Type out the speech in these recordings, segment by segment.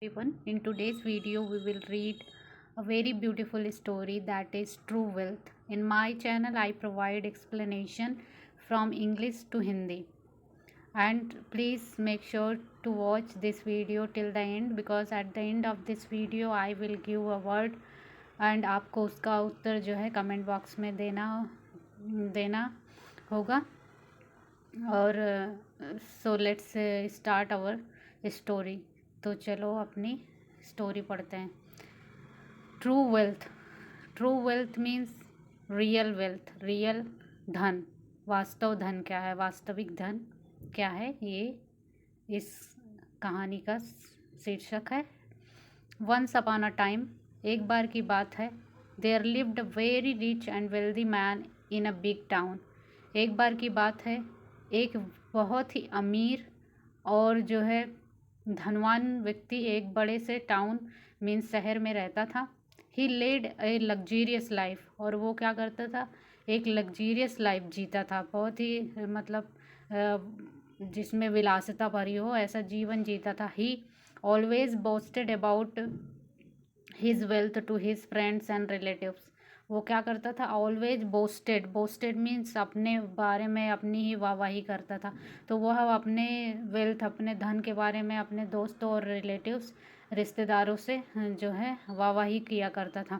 Everyone, in today's video we will read a very beautiful story that is True Wealth. In my channel I provide explanation from English to Hindi, and please make sure to watch this video till the end, because at the end of this video I will give a word and आपको उसका उत्तर जो है comment box में देना होगा। और so let's start our story. तो चलो अपनी स्टोरी पढ़ते हैं। True wealth. True wealth means real wealth, real धन। वास्तव धन क्या है, वास्तविक धन क्या है, ये इस कहानी का शीर्षक है। वंस अपॉन अ टाइम, एक बार की बात है, there lived a very rich and wealthy man in a big town. एक बार की बात है, एक बहुत ही अमीर और जो है धनवान व्यक्ति एक बड़े से टाउन मीन्स शहर में रहता था। ही लेड ए लग्जीरियस लाइफ, और वो क्या करता था, एक लग्जीरियस लाइफ जीता था, बहुत ही मतलब जिसमें विलासिता भरी हो ऐसा जीवन जीता था। He always boasted about his wealth to his friends and relatives. वो क्या करता था, ऑलवेज बोस्टेड, बोस्टेड मीन्स अपने बारे में अपनी ही वाहवाही करता था। तो वह अपने वेल्थ, अपने धन के बारे में अपने दोस्तों और रिलेटिव्स, रिश्तेदारों से जो है वाहवाही किया करता था।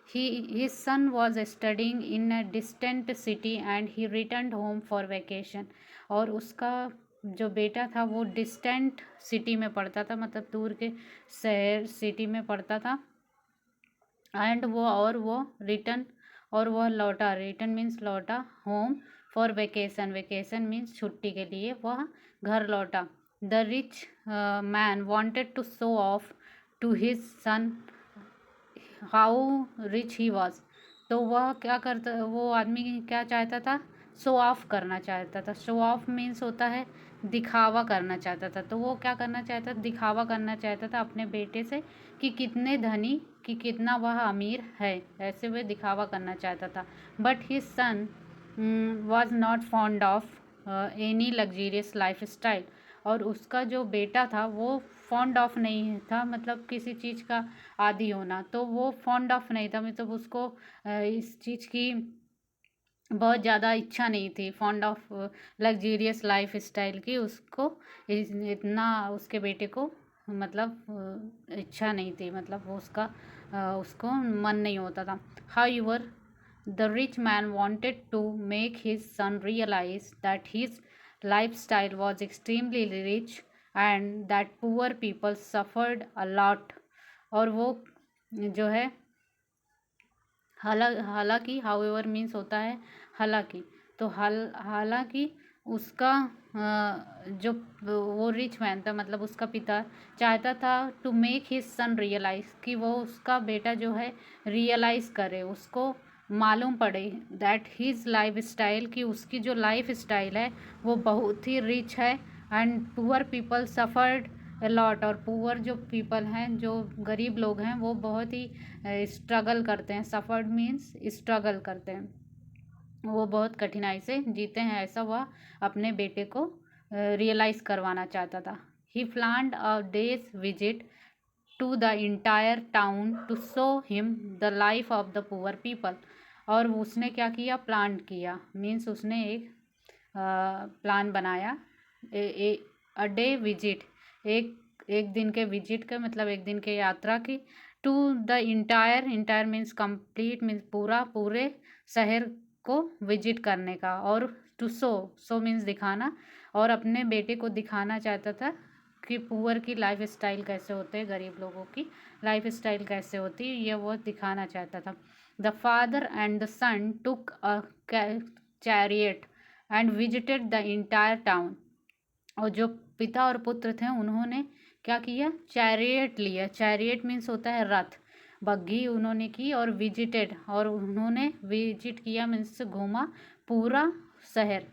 His son was studying in a distant city and he return home for vacation. और उसका जो बेटा था वो डिस्टेंट सिटी में पढ़ता था, मतलब दूर के शहर सिटी में पढ़ता था। एंड वो रिटर्न, और वह लौटा, रिटर्न मीन्स लौटा, home for vacation, vacation means छुट्टी के लिए वह घर लौटा। The rich man wanted to show off to his son how rich he was. तो वह क्या करता, वो आदमी क्या चाहता था, शो ऑफ करना चाहता था। शो ऑफ मीन्स होता है दिखावा करना चाहता था। तो वो क्या करना चाहता था, दिखावा करना चाहता था अपने बेटे से कि कितने धनी, कि कितना वह अमीर है, ऐसे वह दिखावा करना चाहता था। But his son was not fond of any luxurious life style. और उसका जो बेटा था वो फॉन्ड ऑफ नहीं था, मतलब किसी चीज़ का आदी होना, तो वो फॉन्ड ऑफ नहीं था, मतलब उसको इस चीज़ की बहुत ज़्यादा इच्छा नहीं थी, fond of luxurious life style की उसको इतना, उसके बेटे को मतलब इच्छा नहीं थी, मतलब वो उसको मन नहीं होता था। However the rich man wanted to make his son realize that his lifestyle was extremely rich and that poor people suffered a lot। और वो जो है हालांकि हाउएवर मीन्स होता है हालांकि। तो हालांकि उसका जो वो रिच मैन था, मतलब उसका पिता चाहता था to make his son realize, कि वो उसका बेटा जो है रियलाइज करे, उसको मालूम पड़े दैट हिज लाइफ स्टाइल, कि उसकी जो लाइफ स्टाइल है वो बहुत ही रिच है। And poor people suffered lot, और पुअर जो पीपल हैं, जो गरीब लोग हैं, वो बहुत ही स्ट्रगल करते हैं। सफ़र्ड मीन्स स्ट्रगल करते हैं, वो बहुत कठिनाई से जीते हैं, ऐसा वह अपने बेटे को रियलाइज़ करवाना चाहता था। He planned a day's visit to the entire town to show him the life of the poor people. और उसने क्या किया, प्लान किया मीन्स उसने एक प्लान बनाया, अ डे विजिट, एक दिन के विजिट का मतलब एक दिन के यात्रा की, to the entire means complete means पूरा, पूरे शहर को विजिट करने का, और टू शो मीन्स दिखाना, और अपने बेटे को दिखाना चाहता था कि पुअर की लाइफ स्टाइल कैसे होते हैं, गरीब लोगों की लाइफ स्टाइल कैसे होती है, ये वो दिखाना चाहता था। The father and the son took a chariot and visited the entire town. और जो पिता और पुत्र थे उन्होंने क्या किया, चैरियट लिया, चैरियट मीन्स होता है रथ, बग्घी उन्होंने की, और विजिटेड, और उन्होंने विजिट किया मीन्स घूमा पूरा शहर।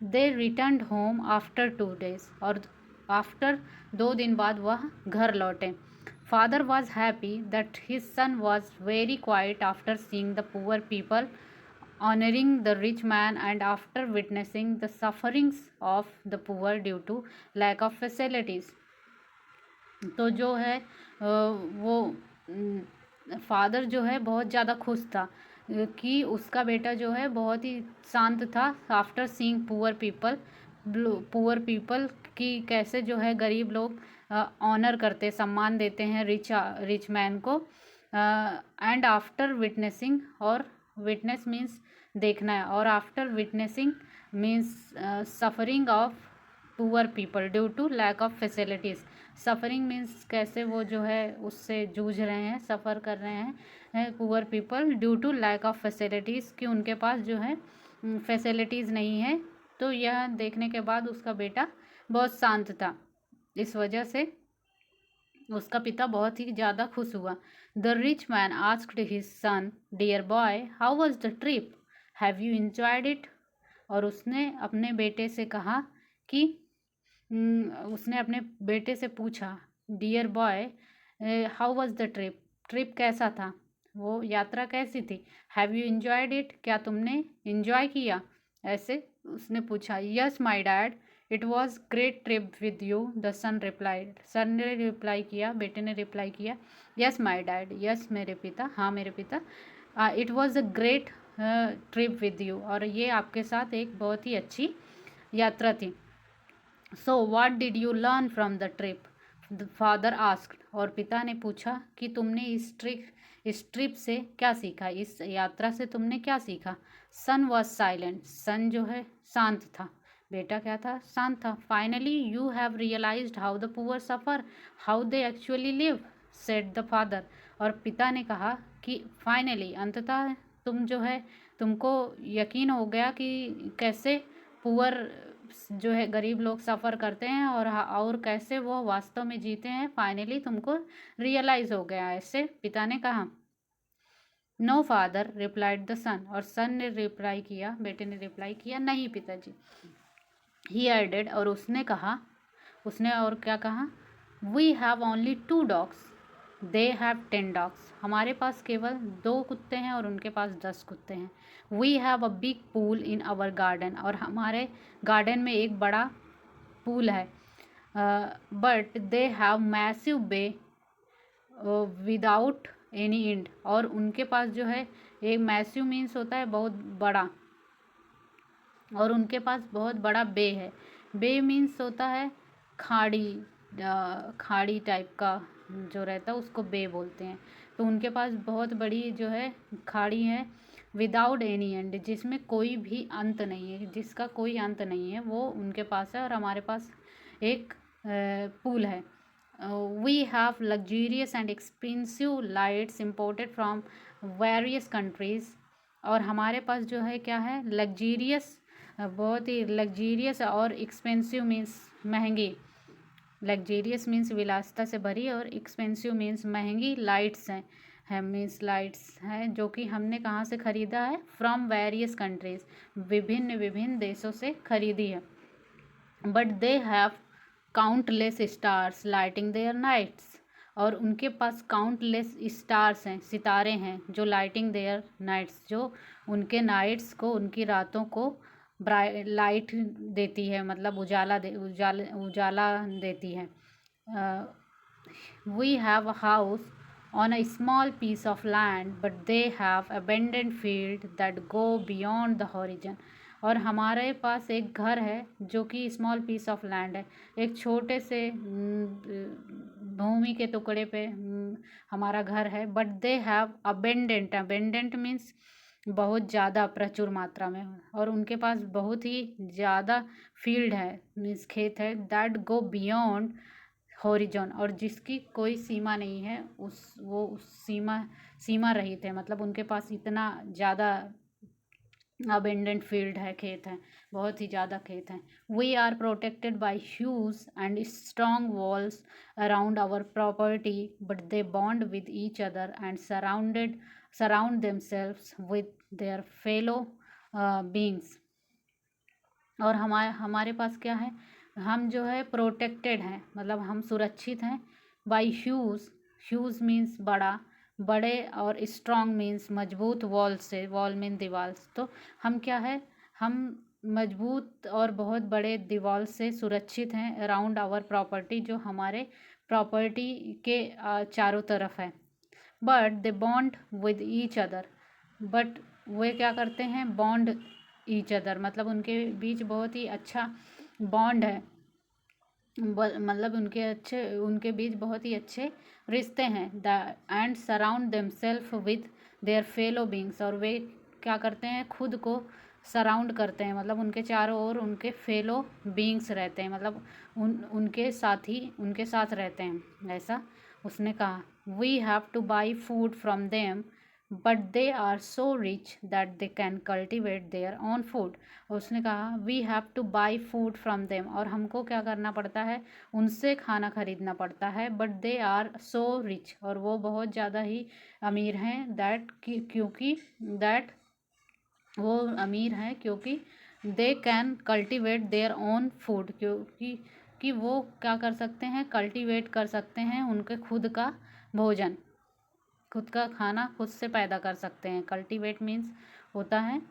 दे रिटर्न होम आफ्टर 2 days, और आफ्टर 2 दिन बाद वह घर लौटे। Father was happy that his son was very quite after seeing the poor people honoring the rich man and after witnessing the sufferings of the poor due to lack of facilities। तो जो है वो father जो है बहुत ज़्यादा खुश था कि उसका बेटा जो है बहुत ही शांत था। आफ्टर सीइंग पुअर पीपल की कैसे जो है गरीब लोग ऑनर करते, सम्मान देते हैं रिच मैन को। एंड आफ्टर विटनेसिंग, और विटनेस मीन्स देखना है, और after witnessing means suffering of poor people due to lack of facilities. Suffering means कैसे वो जो है उससे जूझ रहे हैं, सफ़र कर रहे हैं poor people due to lack of facilities, कि उनके पास जो है फैसिलिटीज़ नहीं है। तो यह देखने के बाद उसका बेटा बहुत शांत था, इस वजह से उसका पिता बहुत ही ज़्यादा खुश हुआ। The rich man asked his son, dear boy, how was the trip, have you enjoyed it. और उसने अपने बेटे से पूछा, dear boy, how was the trip, trip कैसा था, वो यात्रा कैसी थी। हैव यू इंजॉयड इट, क्या तुमने इंजॉय किया, ऐसे उसने पूछा। Yes my dad, it was great trip with you, the son replied. Son ने रिप्लाई किया, बेटे ने रिप्लाई किया, यस माई डैड, यस मेरे पिता, हाँ मेरे पिता, it was a great trip with you, और ये आपके साथ एक बहुत ही अच्छी यात्रा थी। So what did you learn from the trip, the father asked. और पिता ने पूछा कि तुमने इस ट्रिप से क्या सीखा, इस यात्रा से तुमने क्या सीखा। सन वॉज साइलेंट, सन जो है शांत था, बेटा क्या था, शांत था। Finally you have realized how the poor suffer, how they actually live, said the father. और पिता ने कहा कि फाइनली, अंततः तुम जो है, तुमको यकीन हो गया कि कैसे पुअर जो है गरीब लोग सफ़र करते हैं, और कैसे वो वास्तव में जीते हैं। फाइनली तुमको रियलाइज़ हो गया, ऐसे पिता ने कहा। नो फादर, रिप्लाइड द सन। और सन ने रिप्लाई किया, बेटे ने रिप्लाई किया, नहीं पिताजी। ही एडेड, और उसने कहा, उसने और क्या कहा, we have only 2 dogs, they have 10 dogs. हमारे पास केवल 2 कुत्ते हैं और उनके पास 10 कुत्ते हैं। We have a big pool in our garden, और हमारे गार्डन में एक बड़ा पूल है। But they have massive bay without any end, और उनके पास जो है एक मैसिव मीन्स होता है बहुत बड़ा, और उनके पास बहुत बड़ा बे है। बे मीन्स होता है खाड़ी, खाड़ी टाइप का जो रहता है उसको बे बोलते हैं। तो उनके पास बहुत बड़ी जो है खाड़ी है, विदाउट एनी एंड, जिसमें कोई भी अंत नहीं है, जिसका कोई अंत नहीं है, वो उनके पास है। और हमारे पास एक पूल है। We have luxurious and expensive lights imported from various countries. और हमारे पास जो है क्या है, लग्जीरियस, बहुत ही लग्जीरियस, और एक्सपेंसिव मीन्स महंगी। लग्जीरियस मीन्स विलासिता से भरी, और एक्सपेंसिव मीन्स महंगी लाइट्स हैं मीन्स लाइट्स हैं, जो कि हमने कहाँ से ख़रीदा है, फ्रॉम वेरियस कंट्रीज़, विभिन्न विभिन्न देशों से खरीदी है। But they have countless stars lighting their nights. और उनके पास काउंटलेस स्टार्स हैं, सितारे हैं, जो लाइटिंग देयर नाइट्स, जो उनके नाइट्स को, उनकी रातों को लाइट देती है, मतलब उजाला देती है। We have a house on a small piece of land, but they have abundant field that go beyond the horizon. और हमारे पास एक घर है जो कि स्मॉल पीस ऑफ लैंड है, एक छोटे से भूमि के टुकड़े पे हमारा घर है। But they have abundant, abundant means बहुत ज़्यादा, प्रचुर मात्रा में, और उनके पास बहुत ही ज़्यादा फील्ड है मीन्स खेत है, दैट गो बियॉन्ड हॉरिजॉन, और जिसकी कोई सीमा नहीं है, उस सीमा रहित है, मतलब उनके पास इतना ज़्यादा अबेंडेंट फील्ड है, खेत है, बहुत ही ज़्यादा खेत हैं। We are protected by huge and strong walls around our property, but they bond with each other and surround themselves with their fellow beings. और हमारे पास क्या है, हम जो है प्रोटेक्टेड हैं, मतलब हम सुरक्षित हैं, बाई ह्यूज, ह्यूज मीन्स बड़ा, बड़े, और स्ट्रॉन्ग मीन्स मजबूत, वॉल से, वॉल मीन दीवार। तो हम क्या है, हम मजबूत और बहुत बड़े दीवार से सुरक्षित हैं, अराउंड आवर प्रॉपर्टी, जो हमारे प्रॉपर्टी के चारों तरफ है। But they bond with each other, but वे क्या करते हैं, बॉन्ड ईच अदर, मतलब उनके बीच बहुत ही अच्छा बॉन्ड है, मतलब उनके बीच बहुत ही अच्छे रिश्ते हैं। And surround themself with their fellow beings, और वे क्या करते हैं, खुद को सराउंड करते हैं, मतलब उनके चारों ओर उनके फेलो बींग्स रहते हैं, मतलब उनके साथी उनके साथ रहते हैं, ऐसा उसने कहा। We have to buy food from them but they are so rich that they can cultivate their own food. उसने कहा we have to buy food from them, और हमको क्या करना पड़ता है, उनसे खाना खरीदना पड़ता है। But they are so rich, और वो बहुत ज़्यादा ही अमीर हैं, क्योंकि वो अमीर हैं क्योंकि दे can cultivate their own food, क्योंकि वो क्या कर सकते हैं, कल्टिवेट कर सकते हैं उनके खुद का भोजन, खुद का खाना खुद से पैदा कर सकते हैं। कल्टीवेट मीन्स होता है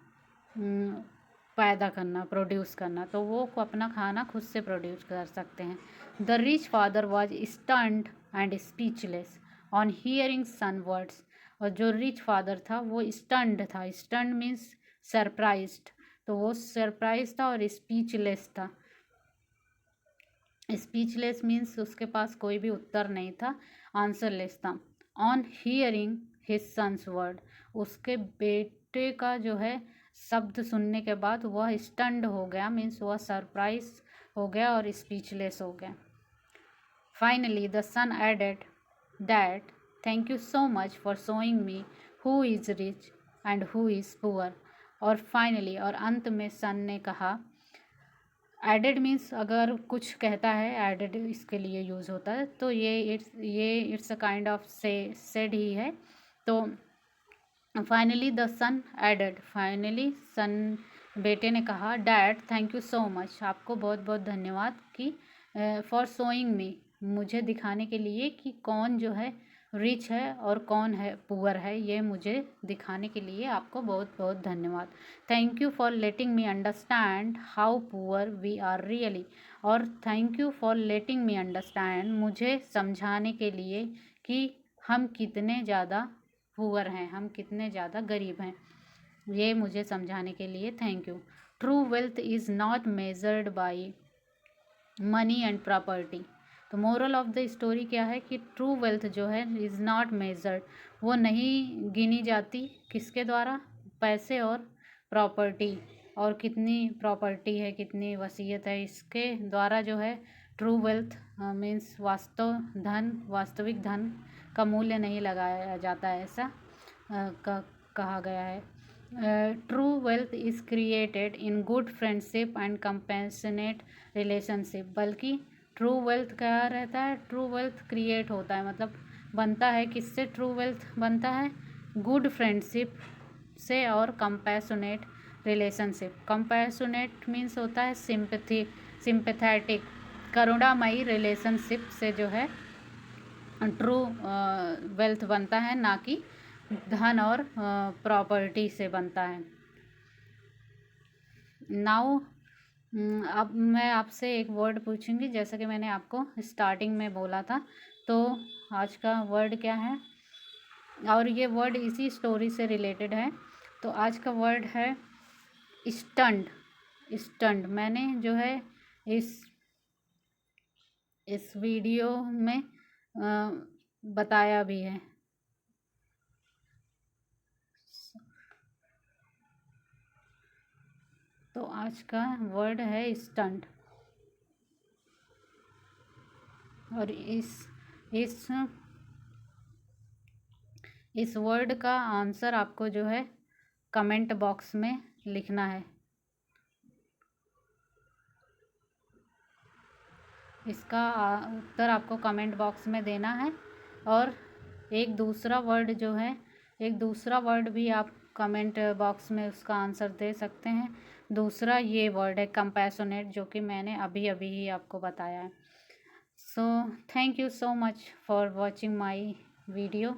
पैदा करना, प्रोड्यूस करना, तो वो अपना खाना खुद से प्रोड्यूस कर सकते हैं। The rich father was stunned and speechless on hearing son words, और जो रिच फादर था वो स्टन्ड था, स्टन्ड मीन्स सरप्राइज्ड, तो वो सरप्राइज था और स्पीचलेस था। स्पीचलेस मीन्स उसके पास कोई भी उत्तर नहीं था, आंसरलेस था। On hearing his son's word, उसके बेटे का जो है शब्द सुनने के बाद वह स्टन्ड हो गया, मीन्स वह सरप्राइज हो गया और स्पीचलेस हो गया। Finally the son added dad thank you so much for showing me who is rich and who is poor. और फाइनली, और अंत में सन ने कहा, एडेड मीन्स अगर कुछ कहता है, एडेड इसके लिए यूज़ होता है, तो ये it's a kind of sad ही है। तो finally the son added, finally son बेटे ने कहा, dad thank you so much, आपको बहुत बहुत धन्यवाद कि फॉर शोइंग मी, मुझे दिखाने के लिए कि कौन जो है रिच है और कौन है पुअर है, ये मुझे दिखाने के लिए आपको बहुत बहुत धन्यवाद। Thank you for letting me understand how poor we are really, और thank you for letting me understand, मुझे समझाने के लिए कि हम कितने ज़्यादा पुअर हैं, हम कितने ज़्यादा गरीब हैं, ये मुझे समझाने के लिए thank you. True wealth is not measured by money and property, तो मोरल ऑफ द स्टोरी क्या है कि ट्रू वेल्थ जो है इज़ नॉट मेजर्ड, वो नहीं गिनी जाती किसके द्वारा, पैसे और प्रॉपर्टी, और कितनी प्रॉपर्टी है, कितनी वसीयत है, इसके द्वारा जो है ट्रू वेल्थ मीन्स वास्तविक धन का मूल्य नहीं लगाया जाता है, ऐसा कहा गया है। True wealth is created in good friendship and compassionate relationship, बल्कि ट्रू वेल्थ क्या रहता है, ट्रू वेल्थ क्रिएट होता है, मतलब बनता है किससे, ट्रू वेल्थ बनता है गुड फ्रेंडशिप से और कंपैशनेट रिलेशनशिप। कंपैशनेट मीन्स होता है सिंपैथेटिक, करुणामयी रिलेशनशिप से जो है ट्रू वेल्थ बनता है, ना कि धन और प्रॉपर्टी से बनता है। नाउ अब मैं आपसे एक वर्ड पूछूंगी, जैसा कि मैंने आपको स्टार्टिंग में बोला था, तो आज का वर्ड क्या है, और ये वर्ड इसी स्टोरी से रिलेटेड है। तो आज का वर्ड है स्टंड। स्टंड मैंने जो है इस वीडियो में बताया भी है। तो आज का वर्ड है स्टंट, और इस वर्ड का आंसर आपको जो है कमेंट बॉक्स में लिखना है। इसका उत्तर आपको कमेंट बॉक्स में देना है, और एक दूसरा वर्ड भी आप कमेंट बॉक्स में उसका आंसर दे सकते हैं। दूसरा ये वर्ड है कंपैशनेट, जो कि मैंने अभी ही आपको बताया है। So thank you so much for watching my video.